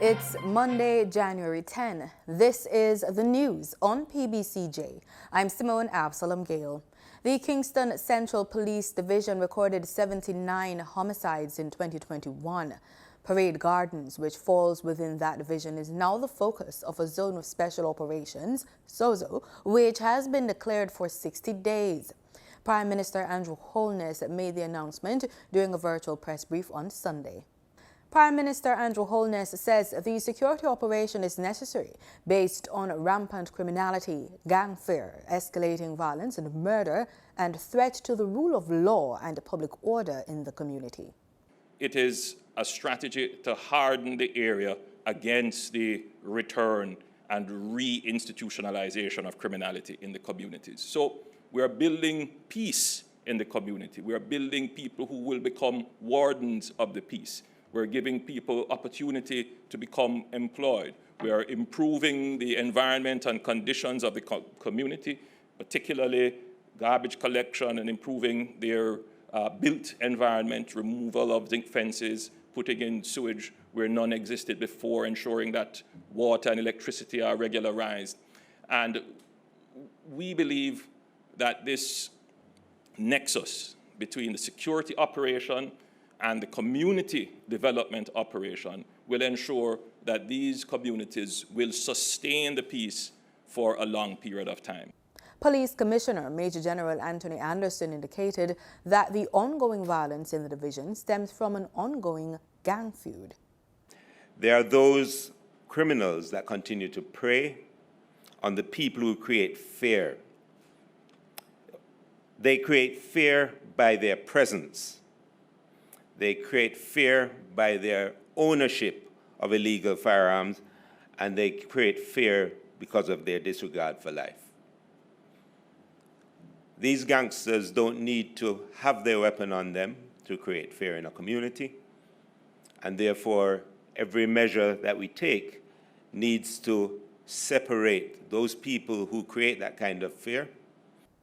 It's Monday, January 10. This is the news on PBCJ. I'm Simone Absalom Gale. The Kingston Central Police Division recorded 79 homicides in 2021. Parade Gardens, which falls within that division, is now the focus of a zone of special operations, ZOSO, which has been declared for 60 days. Prime Minister Andrew Holness made the announcement during a virtual press brief on Sunday. Prime Minister Andrew Holness says the security operation is necessary based on rampant criminality, gang fear, escalating violence and murder, and threat to the rule of law and public order in the community. It is a strategy to harden the area against the return and re-institutionalization of criminality in the communities. So we are building peace in the community. We are building people who will become wardens of the peace. We're giving people opportunity to become employed. We are improving the environment and conditions of the community, particularly garbage collection and improving their built environment, removal of zinc fences, putting in sewage where none existed before, ensuring that water and electricity are regularized. And we believe that this nexus between the security operation and the community development operation will ensure that these communities will sustain the peace for a long period of time. Police Commissioner Major General Anthony Anderson indicated that the ongoing violence in the division stems from an ongoing gang feud. There are those criminals that continue to prey on the people who create fear. They create fear by their presence. They create fear by their ownership of illegal firearms, and they create fear because of their disregard for life. These gangsters don't need to have their weapon on them to create fear in a community, and therefore every measure that we take needs to separate those people who create that kind of fear.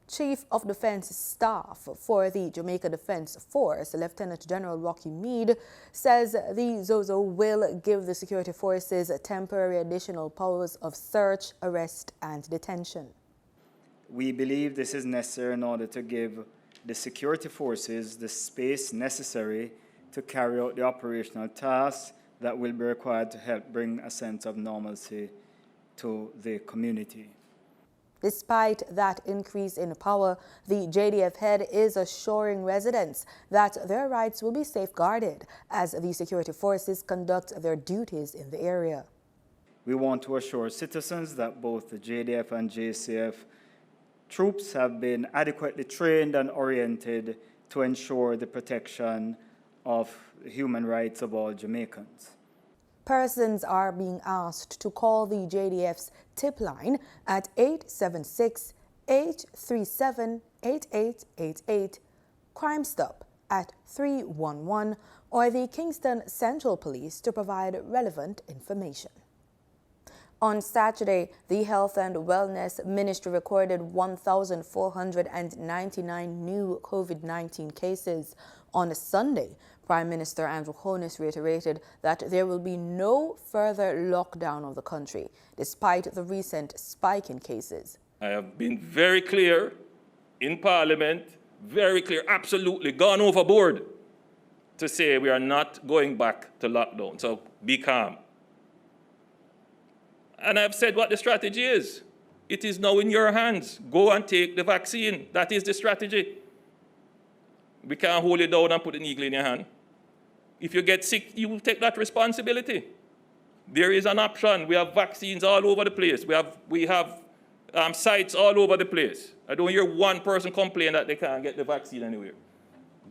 Chief of Defense Staff for the Jamaica Defense Force, Lieutenant General Rocky Meade, says the ZOSO will give the security forces temporary additional powers of search, arrest, and detention. We believe this is necessary in order to give the security forces the space necessary to carry out the operational tasks that will be required to help bring a sense of normalcy to the community. Despite that increase in power, the JDF head is assuring residents that their rights will be safeguarded as the security forces conduct their duties in the area. We want to assure citizens that both the JDF and JCF troops have been adequately trained and oriented to ensure the protection of the human rights of all Jamaicans. Persons are being asked to call the JDF's tip line at 876-837-8888, Crime Stop at 311, or the Kingston Central Police to provide relevant information. On Saturday, the Health and Wellness Ministry recorded 1,499 new COVID-19 cases. On Sunday, Prime Minister Andrew Holness reiterated that there will be no further lockdown of the country, despite the recent spike in cases. I have been very clear in Parliament, very clear, absolutely gone overboard to say we are not going back to lockdown. So be calm. And I've said what the strategy is. It is now in your hands. Go and take the vaccine. That is the strategy. We can't hold it down and put an eagle in your hand. If you get sick, you will take that responsibility. There is an option. We have vaccines all over the place. We have sites all over the place. I don't hear one person complain that they can't get the vaccine anywhere.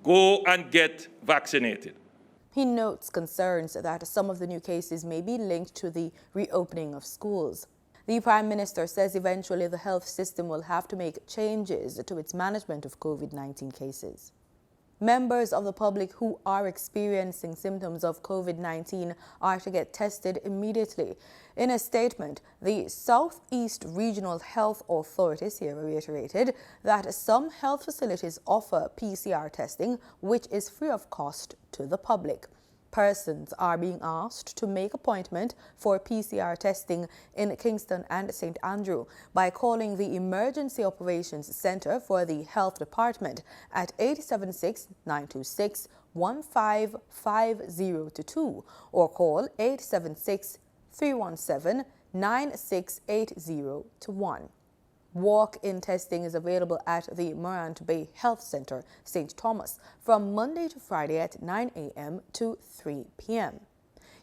Go and get vaccinated. He notes concerns that some of the new cases may be linked to the reopening of schools. The Prime Minister says eventually the health system will have to make changes to its management of COVID-19 cases. Members of the public who are experiencing symptoms of COVID-19 are to get tested immediately. In a statement, the Southeast Regional Health Authority SERHA reiterated that some health facilities offer PCR testing, which is free of cost to the public. Persons are being asked to make appointment for PCR testing in Kingston and St. Andrew by calling the Emergency Operations Center for the Health Department at 876-926-155022 or call 876-317-9680-1. Walk-in testing is available at the Morant Bay Health Center, St. Thomas, from Monday to Friday at 9 a.m. to 3 p.m.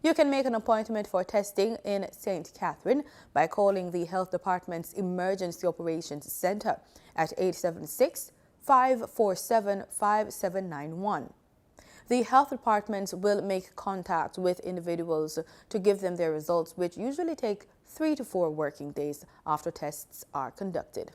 You can make an appointment for testing in St. Catherine by calling the Health Department's Emergency Operations Center at 876-547-5791. The health departments will make contact with individuals to give them their results, which usually take 3 to 4 working days after tests are conducted.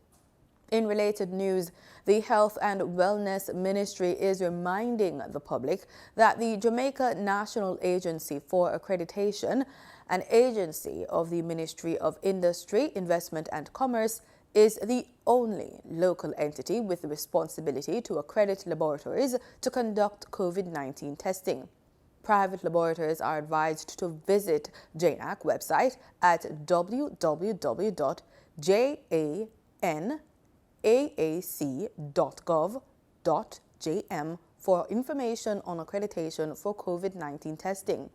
In related news, the Health and Wellness Ministry is reminding the public that the Jamaica National Agency for Accreditation, an agency of the Ministry of Industry, Investment and Commerce, is the only local entity with the responsibility to accredit laboratories to conduct COVID-19 testing. Private laboratories are advised to visit JANAAC website at www.janaac.gov.jm for information on accreditation for COVID-19 testing.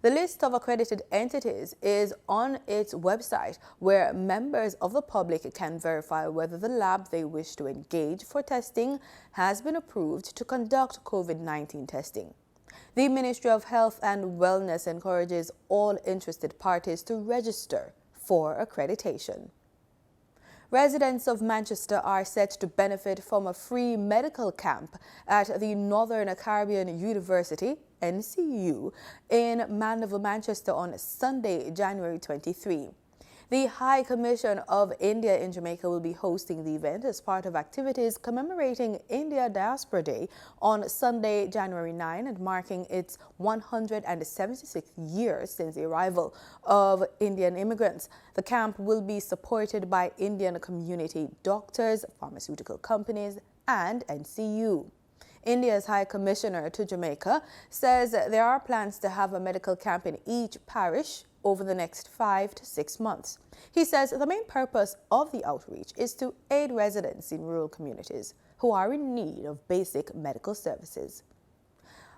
The list of accredited entities is on its website, where members of the public can verify whether the lab they wish to engage for testing has been approved to conduct COVID-19 testing. The Ministry of Health and Wellness encourages all interested parties to register for accreditation. Residents of Manchester are set to benefit from a free medical camp at the Northern Caribbean University, NCU, in Mandeville, Manchester on Sunday, January 23. The High Commission of India in Jamaica will be hosting the event as part of activities commemorating India Diaspora Day on Sunday, January 9, and marking its 176th year since the arrival of Indian immigrants. The camp will be supported by Indian community doctors, pharmaceutical companies, and NCU. India's High Commissioner to Jamaica says there are plans to have a medical camp in each parish over the next 5 to 6 months. He says the main purpose of the outreach is to aid residents in rural communities who are in need of basic medical services.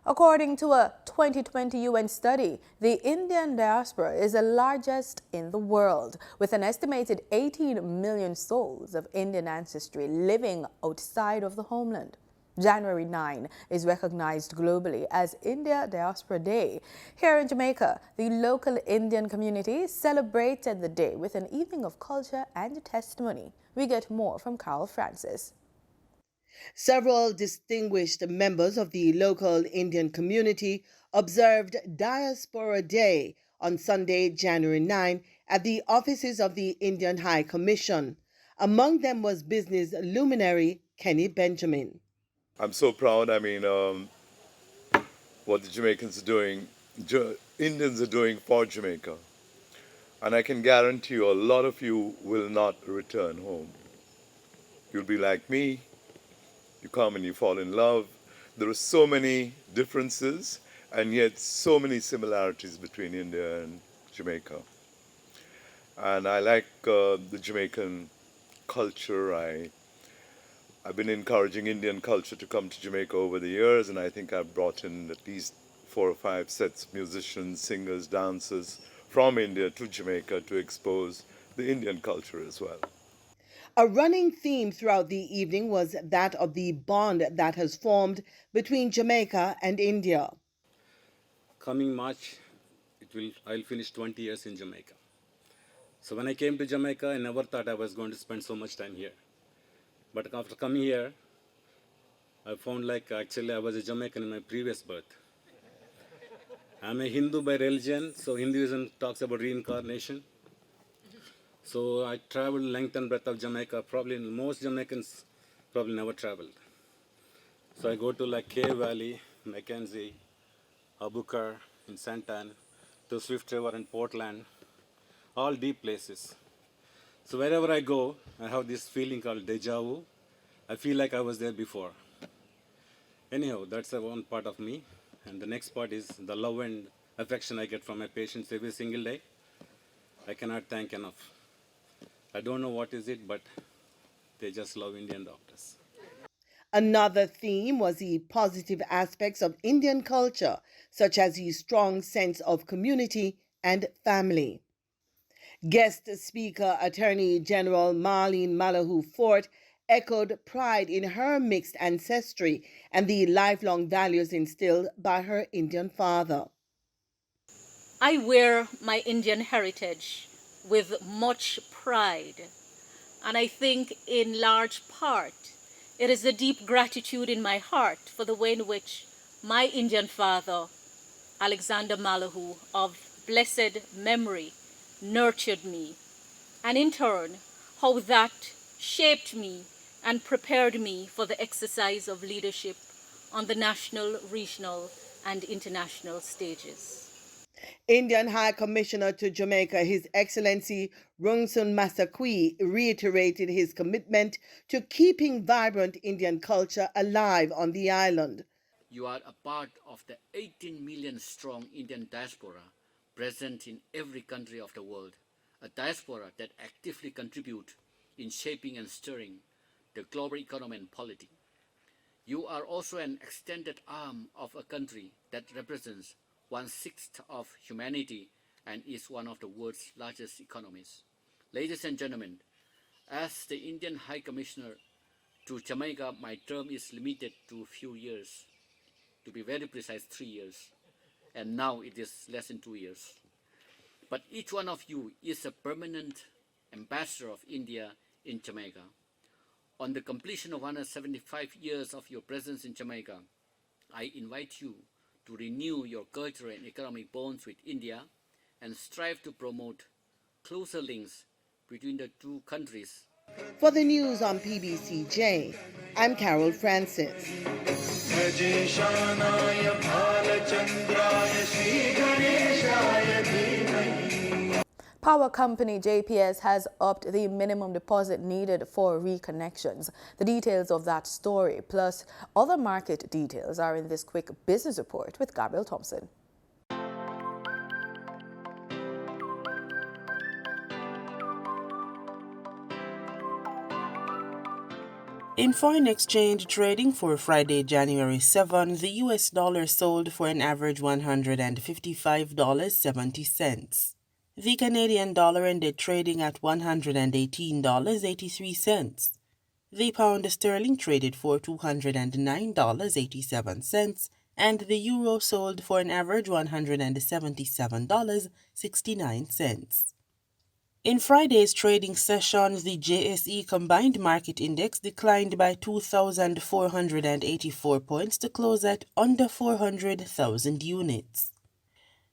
According to a 2020 UN study, the Indian diaspora is the largest in the world, with an estimated 18 million souls of Indian ancestry living outside of the homeland. January 9 is recognized globally as India Diaspora Day. Here in Jamaica, the local Indian community celebrated the day with an evening of culture and testimony. We get more from Carl Francis. Several distinguished members of the local Indian community observed Diaspora Day on Sunday, January 9, at the offices of the Indian High Commission. Among them was business luminary Kenny Benjamin. I'm so proud. What the Jamaicans are doing, Indians are doing for Jamaica. And I can guarantee you a lot of you will not return home. You'll be like me. You come and you fall in love. There are so many differences and yet so many similarities between India and Jamaica. And I like the Jamaican culture. I've been encouraging Indian culture to come to Jamaica over the years, and I think I've brought in at least 4 or 5 sets of musicians, singers, dancers from India to Jamaica to expose the Indian culture as well. A running theme throughout the evening was that of the bond that has formed between Jamaica and India. Coming March, I'll finish 20 years in Jamaica. So when I came to Jamaica, I never thought I was going to spend so much time here. But after coming here, I found actually I was a Jamaican in my previous birth. I'm a Hindu by religion, so Hinduism talks about reincarnation. So I traveled length and breadth of Jamaica. Probably most Jamaicans probably never traveled. So I go to Cave Valley, Mackenzie, Abukar, in Santan, to Swift River and Portland, all deep places. So wherever I go, I have this feeling called deja vu. I feel like I was there before. Anyhow, that's one part of me. And the next part is the love and affection I get from my patients every single day. I cannot thank enough. I don't know what is it, but they just love Indian doctors. Another theme was the positive aspects of Indian culture, such as the strong sense of community and family. Guest speaker Attorney General Marlene Malahoo Fort echoed pride in her mixed ancestry and the lifelong values instilled by her Indian father. I wear my Indian heritage with much pride, and I think in large part it is a deep gratitude in my heart for the way in which my Indian father, Alexander Malahoo, of blessed memory, nurtured me, and in turn, how that shaped me and prepared me for the exercise of leadership on the national, regional, and international stages. Indian High Commissioner to Jamaica, His Excellency Rungsun Masakwi, reiterated his commitment to keeping vibrant Indian culture alive on the island. You are a part of the 18 million strong Indian diaspora present in every country of the world, a diaspora that actively contribute in shaping and stirring the global economy and polity. You are also an extended arm of a country that represents 1/6 of humanity and is one of the world's largest economies. Ladies and gentlemen, as the Indian High Commissioner to Jamaica, my term is limited to a few years. To be very precise, 3 years. And now it is less than 2 years. But each one of you is a permanent ambassador of India in Jamaica. On the completion of 175 years of your presence in Jamaica, I invite you to renew your cultural and economic bonds with India and strive to promote closer links between the two countries. For the news on PBCJ, I'm Carol Francis. Power company JPS has upped the minimum deposit needed for reconnections. The details of that story, plus other market details, are in this quick business report with Gabriel Thompson. In foreign exchange trading for Friday, January 7, the US dollar sold for an average $155.70. The Canadian dollar ended trading at $118.83. The pound sterling traded for $209.87, and the euro sold for an average $177.69. In Friday's trading session, the JSE Combined Market Index declined by 2,484 points to close at under 400,000 units.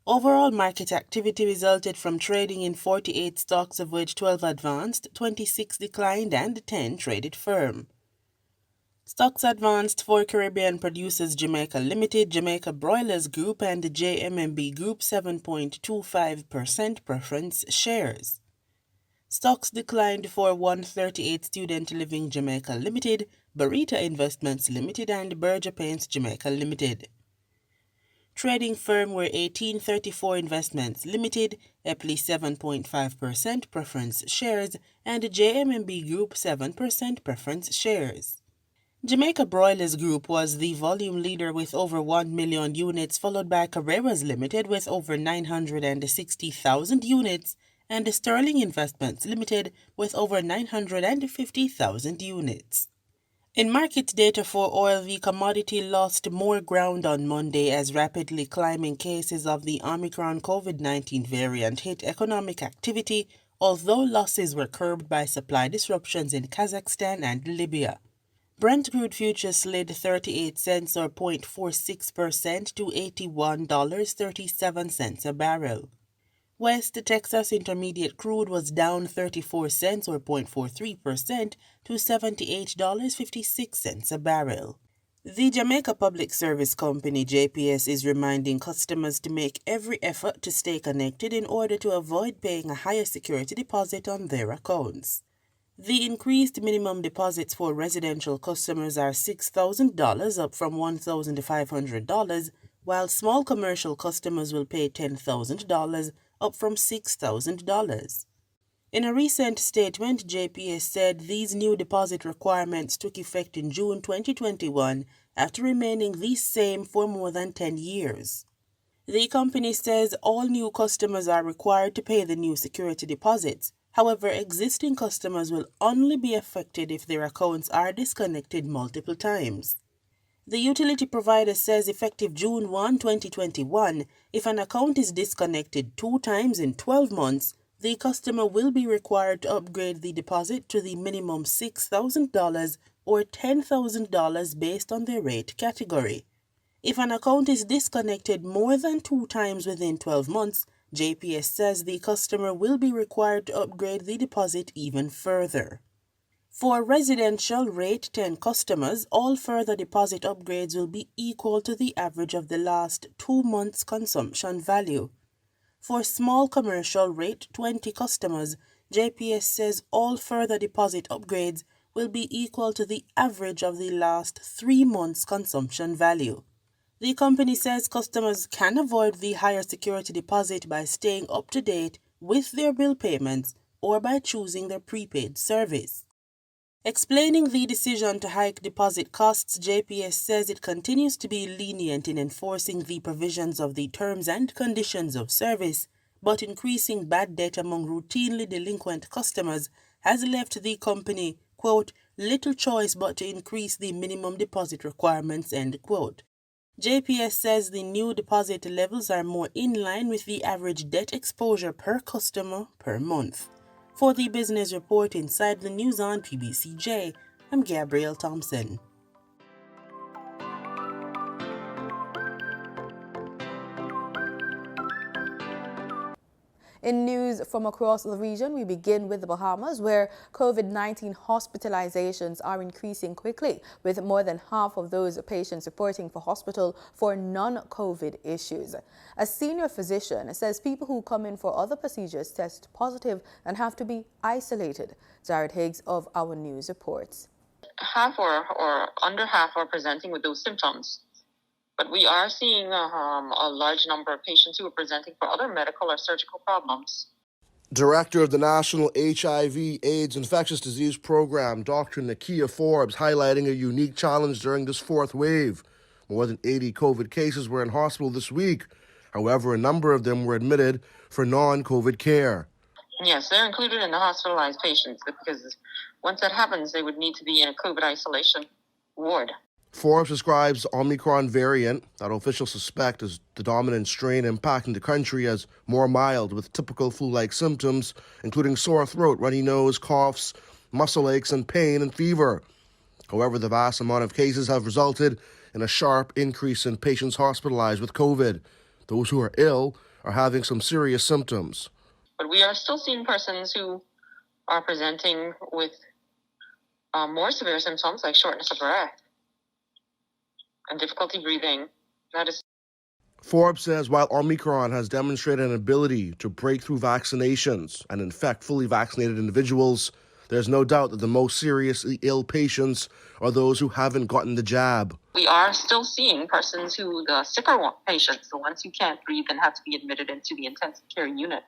Overall market activity resulted from trading in 48 stocks, of which 12 advanced, 26 declined, and 10 traded firm. Stocks advanced for Caribbean Producers Jamaica Limited, Jamaica Broilers Group, and JMMB Group 7.25% preference shares. Stocks declined for 138 Student Living Jamaica Limited, Barita Investments Limited, and Berger Paints Jamaica Limited. Trading firm were 1834 Investments Limited, Epley 7.5% preference shares, and JMMB Group 7% preference shares. Jamaica Broilers Group was the volume leader with over 1 million units, followed by Carreras Limited with over 960,000 units, and Sterling Investments Limited with over 950,000 units. In market data for oil, the commodity lost more ground on Monday as rapidly climbing cases of the Omicron COVID-19 variant hit economic activity, although losses were curbed by supply disruptions in Kazakhstan and Libya. Brent crude futures slid 38 cents or 0.46% to $81.37 a barrel. West Texas Intermediate crude was down 34 cents or 0.43% to $78.56 a barrel. The Jamaica Public Service Company JPS is reminding customers to make every effort to stay connected in order to avoid paying a higher security deposit on their accounts. The increased minimum deposits for residential customers are $6,000, up from $1,500, while small commercial customers will pay $10,000, up from $6,000. In a recent statement, JPS said these new deposit requirements took effect in June 2021 after remaining the same for more than 10 years. The company says all new customers are required to pay the new security deposits. However, existing customers will only be affected if their accounts are disconnected multiple times. The utility provider says effective June 1, 2021, if an account is disconnected 2 times in 12 months, the customer will be required to upgrade the deposit to the minimum $6,000 or $10,000 based on their rate category. If an account is disconnected more than 2 times within 12 months, JPS says the customer will be required to upgrade the deposit even further. For residential Rate 10 customers, all further deposit upgrades will be equal to the average of the last 2 months' consumption value. For small commercial Rate 20 customers, JPS says all further deposit upgrades will be equal to the average of the last 3 months' consumption value. The company says customers can avoid the higher security deposit by staying up to date with their bill payments or by choosing their prepaid service. Explaining the decision to hike deposit costs, JPS says it continues to be lenient in enforcing the provisions of the terms and conditions of service, but increasing bad debt among routinely delinquent customers has left the company, quote, little choice but to increase the minimum deposit requirements, end quote. JPS says the new deposit levels are more in line with the average debt exposure per customer per month. For the Business Report Inside the News on PBCJ, I'm Gabrielle Thompson. In news from across the region, we begin with the Bahamas, where COVID-19 hospitalizations are increasing quickly, with more than half of those patients reporting for hospital for non-COVID issues. A senior physician says people who come in for other procedures test positive and have to be isolated. Jared Higgs of Our News reports. Half or under half are presenting with those symptoms. But we are seeing a large number of patients who are presenting for other medical or surgical problems. Director of the National HIV/AIDS Infectious Disease Program, Dr. Nakia Forbes, highlighting a unique challenge during this fourth wave. More than 80 COVID cases were in hospital this week. However, a number of them were admitted for non-COVID care. Yes, they're included in the hospitalized patients because once that happens, they would need to be in a COVID isolation ward. Forbes describes the Omicron variant that officials suspect is the dominant strain impacting the country as more mild with typical flu-like symptoms, including sore throat, runny nose, coughs, muscle aches, and pain and fever. However, the vast amount of cases have resulted in a sharp increase in patients hospitalized with COVID. Those who are ill are having some serious symptoms. But we are still seeing persons who are presenting with more severe symptoms like shortness of breath and difficulty breathing. That is. Forbes says while Omicron has demonstrated an ability to break through vaccinations and infect fully vaccinated individuals, there's no doubt that the most seriously ill patients are those who haven't gotten the jab. We are still seeing persons the sicker patients, the ones who can't breathe and have to be admitted into the intensive care unit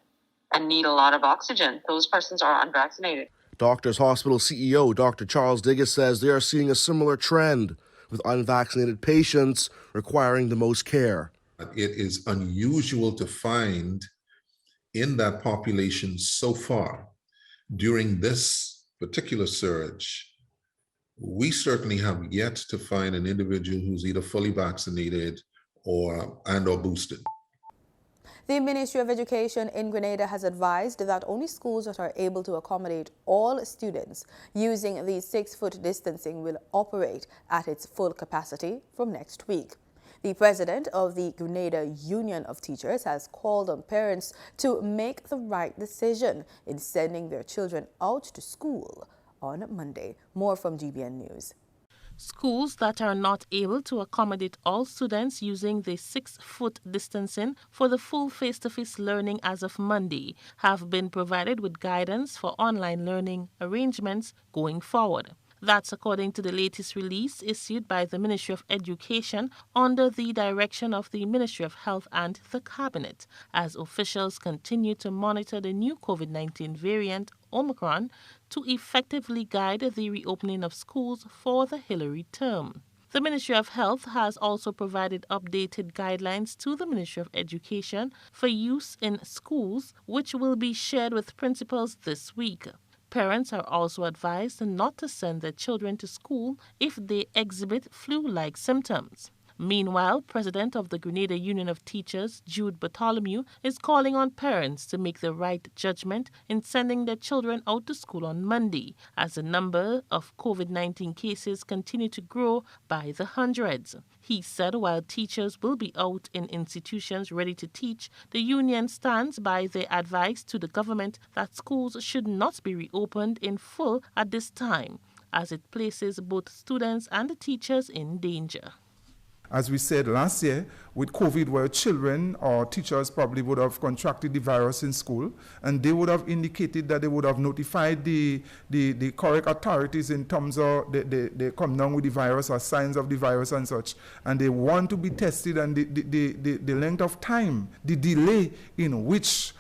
and need a lot of oxygen. Those persons are unvaccinated. Doctors Hospital CEO Dr. Charles Diggis says they are seeing a similar trend, with unvaccinated patients requiring the most care. It is unusual to find in that population so far during this particular surge. We certainly have yet to find an individual who's either fully vaccinated or boosted. The Ministry of Education in Grenada has advised that only schools that are able to accommodate all students using the 6-foot distancing will operate at its full capacity from next week. The president of the Grenada Union of Teachers has called on parents to make the right decision in sending their children out to school on Monday. More from GBN News. Schools that are not able to accommodate all students using the 6-foot distancing for the full face-to-face learning as of Monday have been provided with guidance for online learning arrangements going forward. That's according to the latest release issued by the Ministry of Education under the direction of the Ministry of Health and the Cabinet, as officials continue to monitor the new COVID-19 variant, Omicron, to effectively guide the reopening of schools for the Hillary term. The Ministry of Health has also provided updated guidelines to the Ministry of Education for use in schools, which will be shared with principals this week. Parents are also advised not to send their children to school if they exhibit flu-like symptoms. Meanwhile, President of the Grenada Union of Teachers, Jude Bartholomew, is calling on parents to make the right judgment in sending their children out to school on Monday, as the number of COVID-19 cases continue to grow by the hundreds. He said while teachers will be out in institutions ready to teach, the union stands by their advice to the government that schools should not be reopened in full at this time, as it places both students and the teachers in danger. As we said last year, with COVID, where children or teachers probably would have contracted the virus in school, and they would have indicated that they would have notified the correct authorities in terms of they come down with the virus or signs of the virus and such, and they want to be tested, and the length of time, the delay in which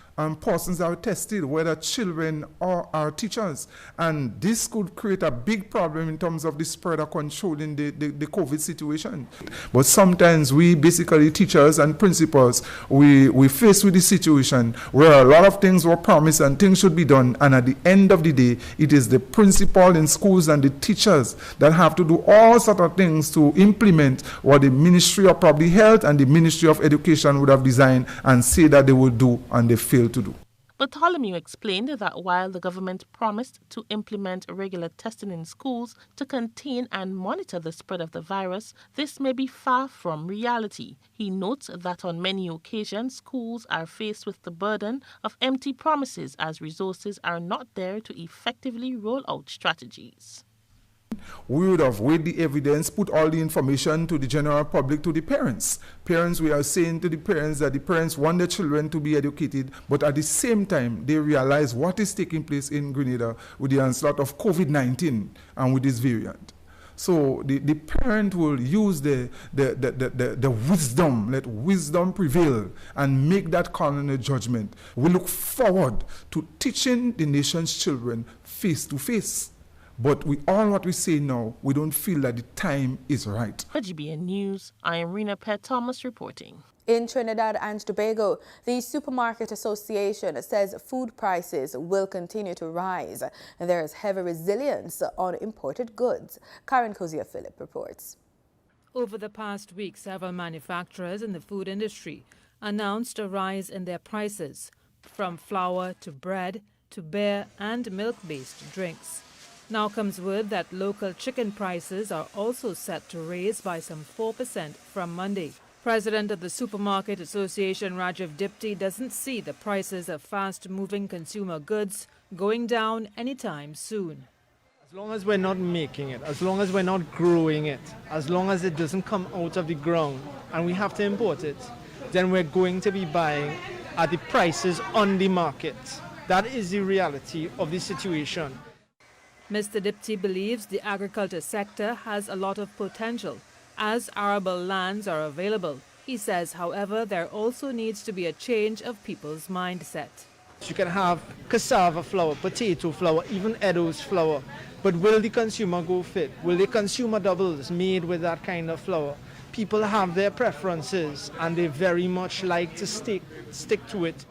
persons are tested, whether children or our teachers. And this could create a big problem in terms of the spread of controlling the COVID situation. But sometimes we, basically teachers and principals, we face with the situation where a lot of things were promised and things should be done, and at the end of the day, it is the principal in schools and the teachers that have to do all sort of things to implement what the Ministry of Public Health and the Ministry of Education would have designed and say that they will do, and they fail to do. Bartholomew explained that while the government promised to implement regular testing in schools to contain and monitor the spread of the virus, this may be far from reality. He notes that on many occasions, schools are faced with the burden of empty promises as resources are not there to effectively roll out strategies. We would have weighed the evidence, put all the information to the general public, to the parents. Parents, we are saying to the parents that the parents want their children to be educated, but at the same time, they realize what is taking place in Grenada with the onslaught of COVID-19 and with this variant. So the parent will use the wisdom, let wisdom prevail, and make that call and a judgment. We look forward to teaching the nation's children face to face. But with all what we say now, we don't feel that the time is right. For GBN News, I am Rena Pett Thomas reporting. In Trinidad and Tobago, the Supermarket Association says food prices will continue to rise. There is heavy resilience on imported goods. Karen Kozia-Phillip reports. Over the past week, several manufacturers in the food industry announced a rise in their prices, from flour to bread to beer and milk-based drinks. Now comes word that local chicken prices are also set to raise by some 4% from Monday. President of the Supermarket Association, Rajiv Dipti, doesn't see the prices of fast-moving consumer goods going down anytime soon. As long as we're not making it, as long as we're not growing it, as long as it doesn't come out of the ground and we have to import it, then we're going to be buying at the prices on the market. That is the reality of the situation. Mr. Dipti believes the agriculture sector has a lot of potential as arable lands are available. He says, however, there also needs to be a change of people's mindset. You can have cassava flour, potato flour, even Edo's flour, but will the consumer go fit? Will the consumer doubles made with that kind of flour? People have their preferences and they very much like to stick to it.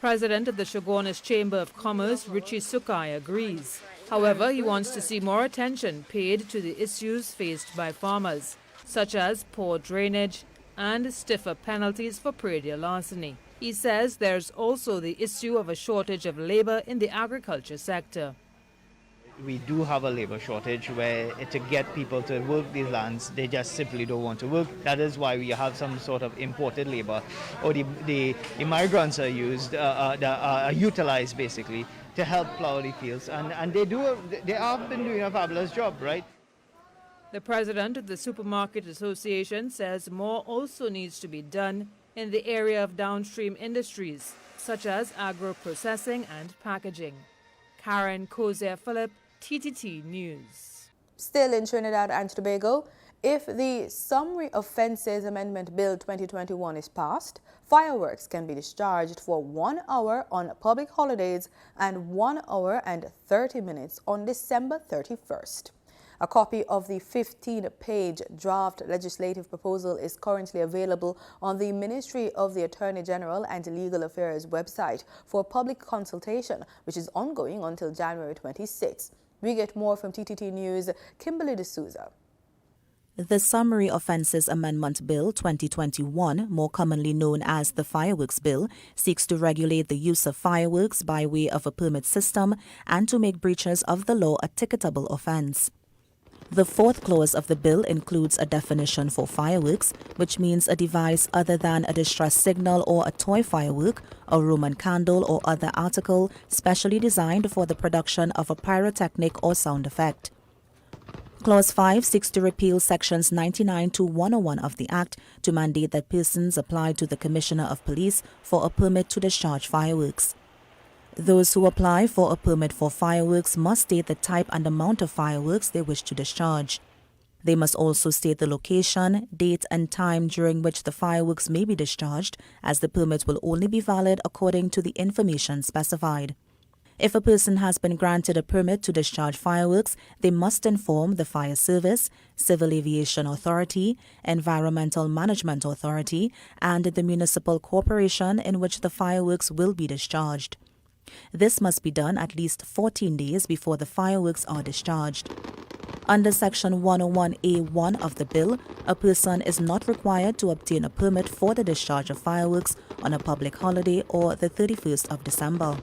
President of the Shogunist Chamber of Commerce, Richie Sukai, agrees. However, he wants to see more attention paid to the issues faced by farmers, such as poor drainage and stiffer penalties for predial larceny. He says there's also the issue of a shortage of labor in the agriculture sector. We do have a labor shortage where to get people to work these lands, they just simply don't want to work. That is why we have some sort of imported labor, or the migrants are used, are utilized basically to help plow the fields, and they have been doing a fabulous job, right? The president of the Supermarket Association says more also needs to be done in the area of downstream industries, such as agro-processing and packaging. Karen Kozia-Phillip, TTT News. Still in Trinidad and Tobago, if the Summary Offences Amendment Bill 2021 is passed, fireworks can be discharged for 1 hour on public holidays and 1 hour and 30 minutes on December 31st. A copy of the 15-page draft legislative proposal is currently available on the Ministry of the Attorney General and Legal Affairs website for public consultation, which is ongoing until January 26. We get more from TTT News' Kimberly D'Souza. The Summary Offences Amendment Bill 2021, more commonly known as the Fireworks Bill, seeks to regulate the use of fireworks by way of a permit system and to make breaches of the law a ticketable offence. The fourth clause of the bill includes a definition for fireworks, which means a device other than a distress signal or a toy firework, a Roman candle or other article specially designed for the production of a pyrotechnic or sound effect. Clause 5 seeks to repeal Sections 99 to 101 of the Act to mandate that persons apply to the Commissioner of Police for a permit to discharge fireworks. Those who apply for a permit for fireworks must state the type and amount of fireworks they wish to discharge. They must also state the location, date and time during which the fireworks may be discharged, as the permit will only be valid according to the information specified. If a person has been granted a permit to discharge fireworks, they must inform the Fire Service, Civil Aviation Authority, Environmental Management Authority, and the municipal corporation in which the fireworks will be discharged. This must be done at least 14 days before the fireworks are discharged. Under Section 101A1 of the bill, a person is not required to obtain a permit for the discharge of fireworks on a public holiday or the 31st of December.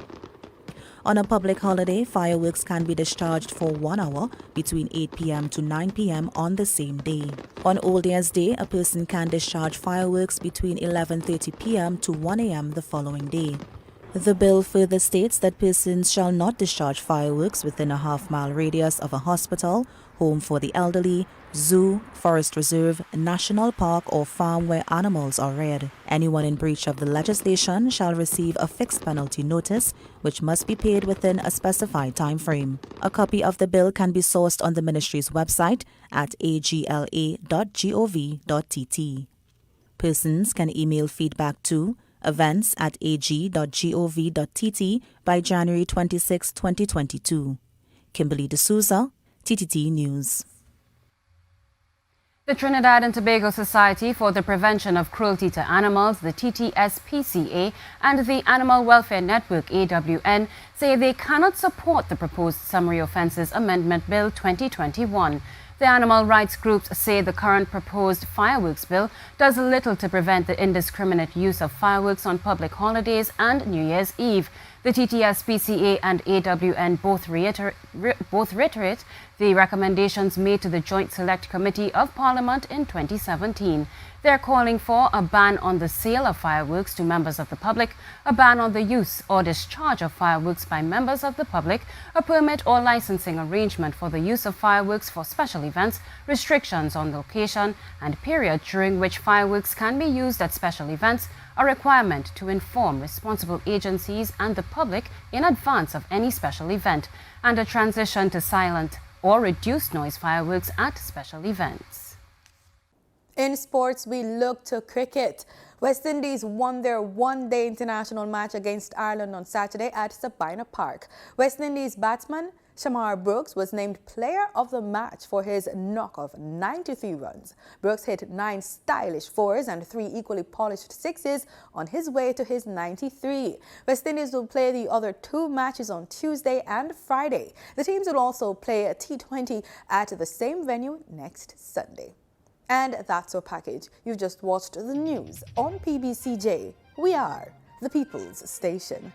On a public holiday, fireworks can be discharged for 1 hour between 8 p.m. to 9 p.m. on the same day. On Old Year's Day, a person can discharge fireworks between 11:30 p.m. to 1 a.m. the following day. The bill further states that persons shall not discharge fireworks within a half-mile radius of a hospital, home for the elderly, zoo, forest reserve, national park, or farm where animals are reared. Anyone in breach of the legislation shall receive a fixed penalty notice, which must be paid within a specified time frame. A copy of the bill can be sourced on the ministry's website at agla.gov.tt. Persons can email feedback to events@ag.gov.tt by January 26, 2022. Kimberly D'Souza, TTT News. The Trinidad and Tobago Society for the Prevention of Cruelty to Animals, the TTSPCA, and the Animal Welfare Network, AWN, say they cannot support the proposed Summary Offences Amendment Bill 2021. The animal rights groups say the current proposed fireworks bill does little to prevent the indiscriminate use of fireworks on public holidays and New Year's Eve. The TTSPCA and AWN both reiterate the recommendations made to the Joint Select Committee of Parliament in 2017. They're calling for a ban on the sale of fireworks to members of the public, a ban on the use or discharge of fireworks by members of the public, a permit or licensing arrangement for the use of fireworks for special events, restrictions on location and period during which fireworks can be used at special events, a requirement to inform responsible agencies and the public in advance of any special event, and a transition to silent or reduced noise fireworks at special events. In sports, we look to cricket. West Indies won their one-day international match against Ireland on Saturday at Sabina Park. West Indies batsman Shamarh was named player of the match for his knock of 93 runs. Brooks hit 9 stylish fours and 3 equally polished sixes on his way to his 93. West Indies will play the other 2 matches on Tuesday and Friday. The teams will also play a T20 at the same venue next Sunday. And that's our package. You've just watched the news on PBCJ. We are the People's Station.